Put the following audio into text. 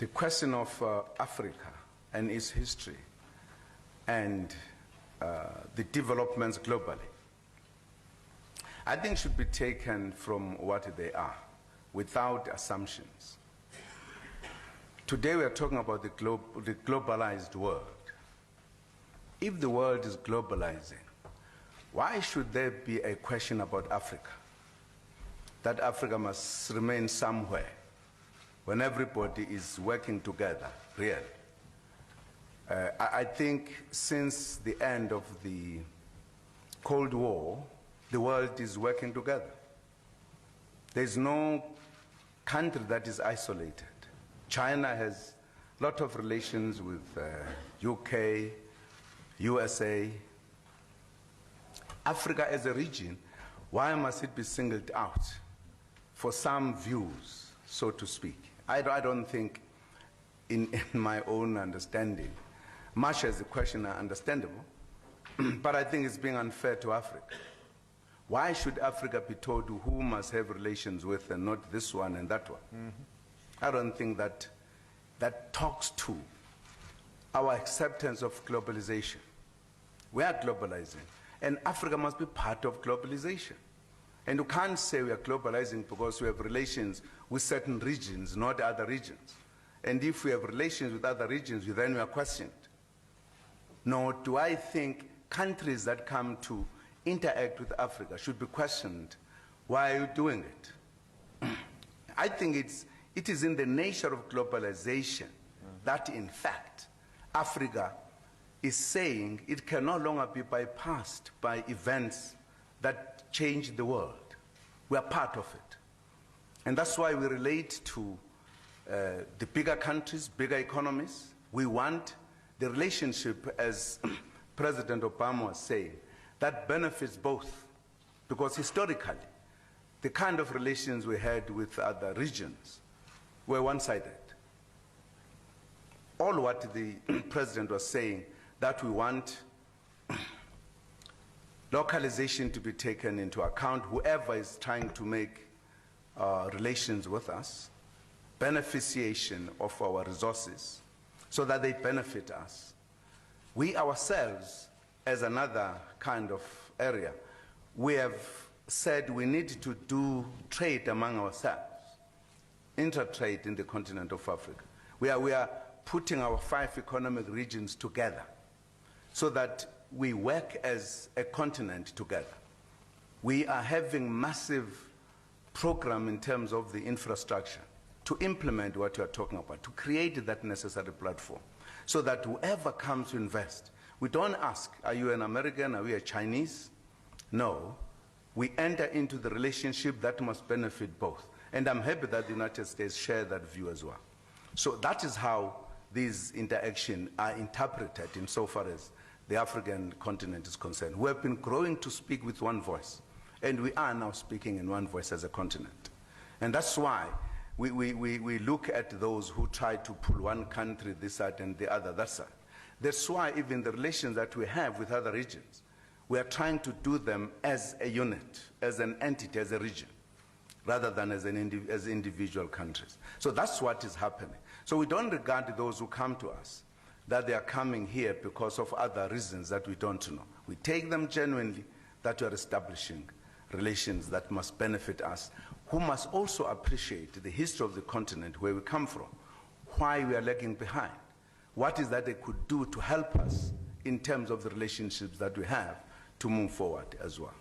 the question of Africa and its history and the developments globally, I think should be taken from what they are, without assumptions. Today we are talking about the globalized world. If the world is globalizing, why should there be a question about Africa? That Africa must remain somewhere when everybody is working together, really. I think since the end of the Cold War, the world is working together. There's no country that is isolated. China has a lot of relations with UK, USA. Africa as a region, why must it be singled out for some views, so to speak? I don't think, in my own understanding, much as the question are understandable, but I think it's being unfair to Africa. Why should Africa be told who must have relations with and not this one and that one? Mm-hmm. I don't think that talks to our acceptance of globalization. We are globalizing, and Africa must be part of globalization. And you can't say we are globalizing because we have relations with certain regions, not other regions. And if we have relations with other regions, then we are questioned. Nor do I think countries that come to interact with Africa should be questioned. Why are you doing it? I think it is in the nature of globalization that, in fact, Africa is saying it can no longer be bypassed by events that change the world. We are part of it. And that's why we relate to the bigger countries, bigger economies. We want the relationship, as President Obama was saying, that benefits both. Because historically, the kind of relations we had with other regions were one-sided. All what the President was saying, that we want localization to be taken into account, whoever is trying to make relations with us, beneficiation of our resources, so that they benefit us. We ourselves, as another kind of area, we have said we need to do trade among ourselves, inter-trade in the continent of Africa. We are putting our 5 economic regions together so that we work as a continent together. We are having massive program in terms of the infrastructure to implement what you are talking about, to create that necessary platform, so that whoever comes to invest, we don't ask, are you an American, are we a Chinese? No, we enter into the relationship that must benefit both. And I'm happy that the United States share that view as well. So that is how these interactions are interpreted insofar as the African continent is concerned. We have been growing to speak with one voice, and we are now speaking in one voice as a continent. And that's why we look at those who try to pull one country this side and the other that side. That's why even the relations that we have with other regions, we are trying to do them as a unit, as an entity, as a region, rather than as individual countries. So that's what is happening. So we don't regard those who come to us that they are coming here because of other reasons that we don't know. We take them genuinely that we are establishing relations that must benefit us, who must also appreciate the history of the continent, where we come from, why we are lagging behind, what is that they could do to help us in terms of the relationships that we have to move forward as well.